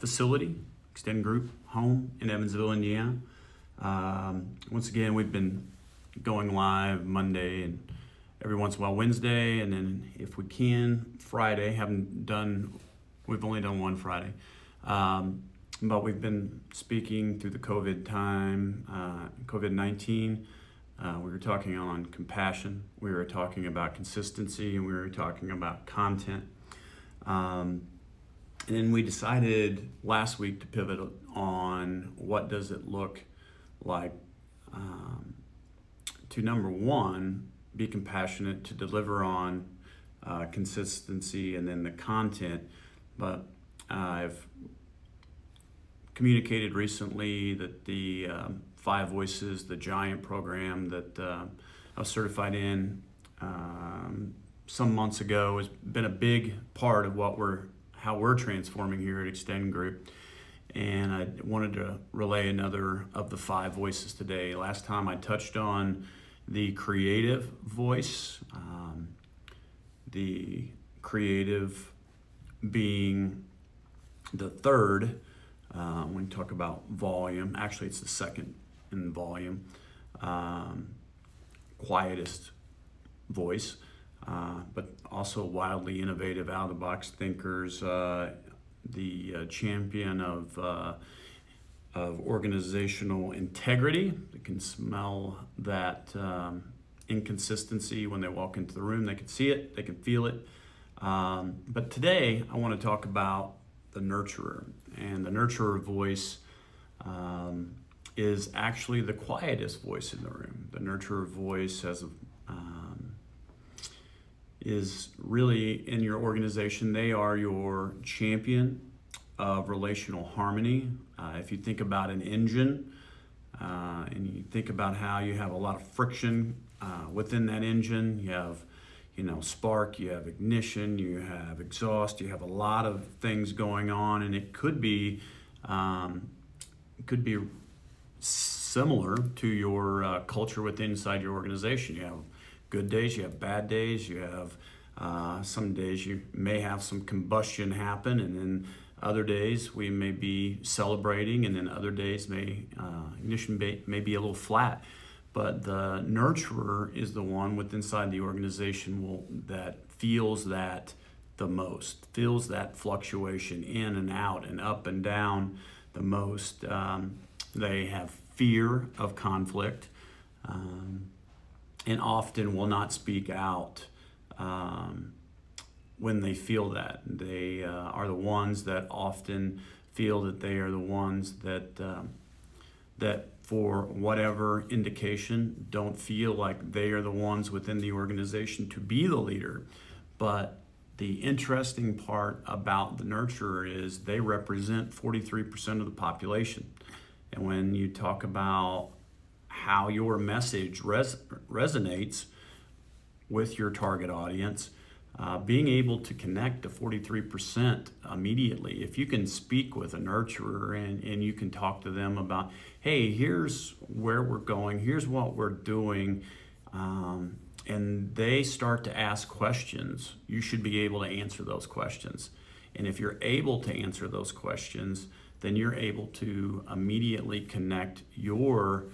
facility, Extend Group home in Evansville, Indiana. Once again, we've been going live Monday and every once in a while Wednesday, and then if we can, Friday. We've only done one Friday. But we've been speaking through the COVID-19. We were talking on compassion, we were talking about consistency, and we were talking about content. And then we decided last week to pivot on what does it look like to, number one, be compassionate, to deliver on consistency and then the content. But I've communicated recently that the Five Voices, the Giant program that I was certified in some months ago, has been a big part of how we're transforming here at Extend Group. And I wanted to relay another of the Five Voices today. Last time I touched on the creative voice, the creative being the third. When we talk about volume, actually it's the second in volume, quietest voice, but also wildly innovative, out-of-the-box thinkers, the champion of organizational integrity. They can smell that inconsistency when they walk into the room. They can see it, they can feel it. But today I want to talk about the nurturer. And the nurturer voice is actually the quietest voice in the room. The nurturer voice is really in your organization. They are your champion of relational harmony. If you think about an engine and you think about how you have a lot of friction within that engine, you have spark, you have ignition, you have exhaust, you have a lot of things going on, and it could be similar to your culture inside your organization. You have good days, you have bad days, you have some days you may have some combustion happen, and then other days we may be celebrating, and then other days ignition may be a little flat. But the nurturer is the one inside the organization that feels that the most, feels that fluctuation in and out and up and down the most. They have fear of conflict and often will not speak out when they feel that. They are the ones that often feel that they are the ones that for whatever indication don't feel like they are the ones within the organization to be the leader. But the interesting part about the nurturer is they represent 43% of the population. And when you talk about how your message resonates with your target audience, being able to connect to 43% immediately. If you can speak with a nurturer and you can talk to them about, hey, here's where we're going, here's what we're doing, and they start to ask questions, you should be able to answer those questions. And if you're able to answer those questions, then you're able to immediately connect your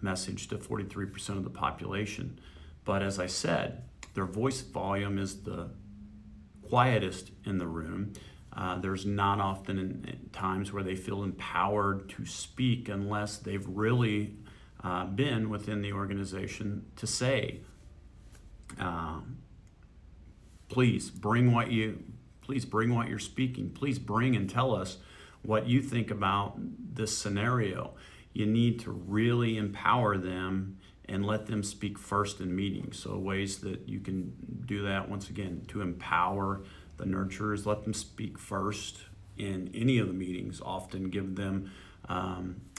message to 43% of the population. But as I said, their voice volume is the quietest in the room. There's not often in times where they feel empowered to speak unless they've really been within the organization to say, please bring what you're speaking. Please bring and tell us what you think about this scenario. You need to really empower them and let them speak first in meetings. So ways that you can do that, once again, to empower the nurturers, let them speak first in any of the meetings. Often give them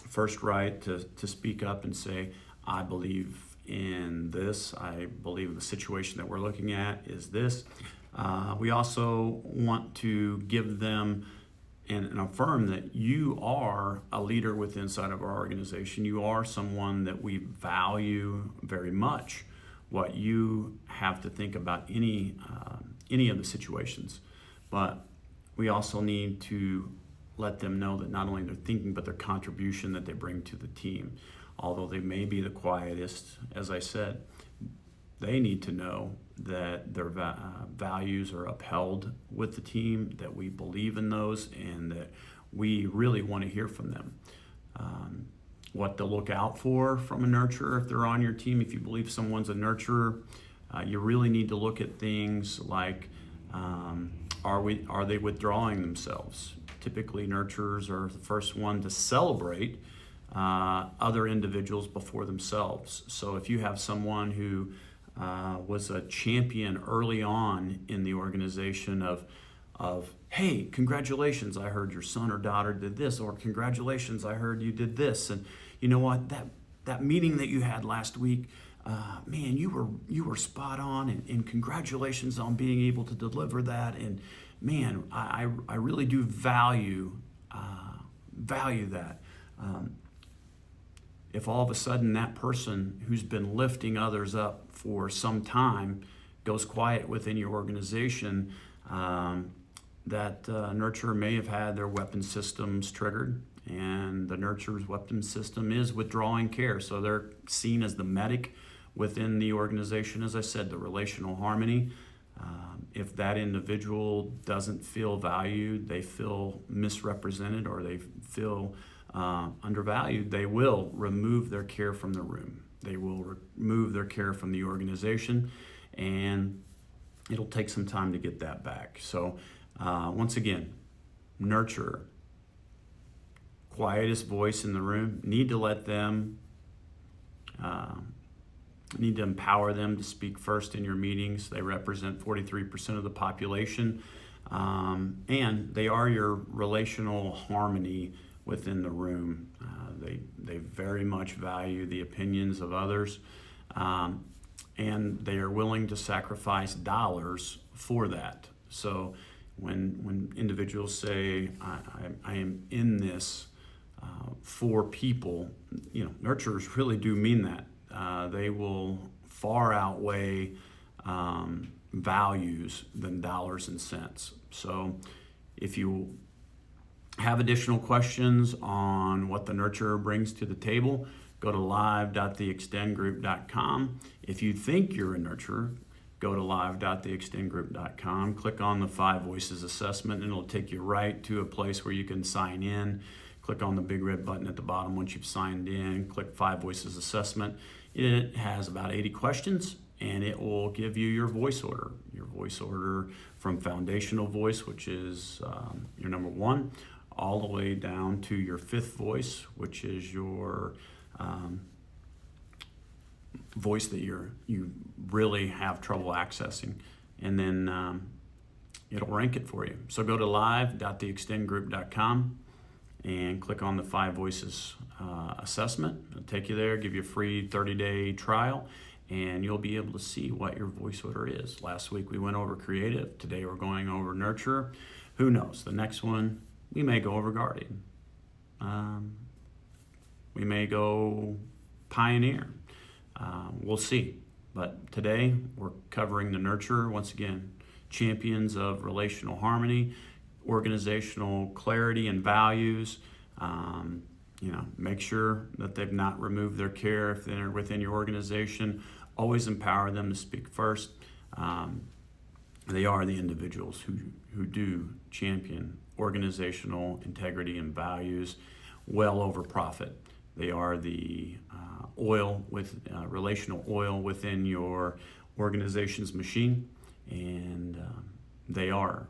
first right to speak up and say, I believe in this. I believe the situation that we're looking at is this. We also want to give them and affirm that you are a leader inside of our organization. You are someone that we value very much. What you have to think about any of the situations, but we also need to let them know that not only their thinking, but their contribution that they bring to the team. Although they may be the quietest, as I said, they need to know that their values are upheld with the team, that we believe in those, and that we really want to hear from them. What to look out for from a nurturer if they're on your team. If you believe someone's a nurturer, you really need to look at things like, are they withdrawing themselves? Typically, nurturers are the first one to celebrate other individuals before themselves. So if you have someone who was a champion early on in the organization of hey, congratulations, I heard your son or daughter did this, or congratulations, I heard you did this, and you know what, that meeting that you had last week, man, you were spot on, and congratulations on being able to deliver that, and man, I really do value that. If all of a sudden that person who's been lifting others up for some time goes quiet within your organization, that nurturer may have had their weapon systems triggered, and the nurturer's weapon system is withdrawing care. So they're seen as the medic within the organization. As I said, the relational harmony. If that individual doesn't feel valued, they feel misrepresented, or they feel undervalued, they will remove their care from the room. They will remove their care from the organization, and it'll take some time to get that back. So once again, nurturer, quietest voice in the room, need to let them, need to empower them to speak first in your meetings. They represent 43% of the population, and they are your relational harmony within the room. They very much value the opinions of others, and they are willing to sacrifice dollars for that. So when individuals say, I am in this for people, nurturers really do mean that. They will far outweigh values than dollars and cents. So if you have additional questions on what the nurturer brings to the table, go to live.theextendgroup.com. If you think you're a nurturer, go to live.theextendgroup.com, click on the 5 Voices assessment, and it'll take you right to a place where you can sign in. Click on the big red button at the bottom once you've signed in, click 5 Voices assessment. It has about 80 questions, and it will give you your voice order. Your voice order from foundational voice, which is your number 1, all the way down to your 5th voice, which is your voice that you really have trouble accessing, and then it'll rank it for you. So go to live.theextendgroup.com and click on the 5 Voices assessment. It'll take you there, give you a free 30-day trial, and you'll be able to see what your voice order is. Last week we went over creative. Today we're going over nurturer. Who knows? The next one we may go over guardian. We may go pioneer. We'll see. But today we're covering the nurturer. Once again, champions of relational harmony, organizational clarity and values. Make sure that they've not removed their care if they're within your organization. Always empower them to speak first. They are the individuals who do champion organizational integrity and values well over profit. They are the oil with relational oil within your organization's machine, and they are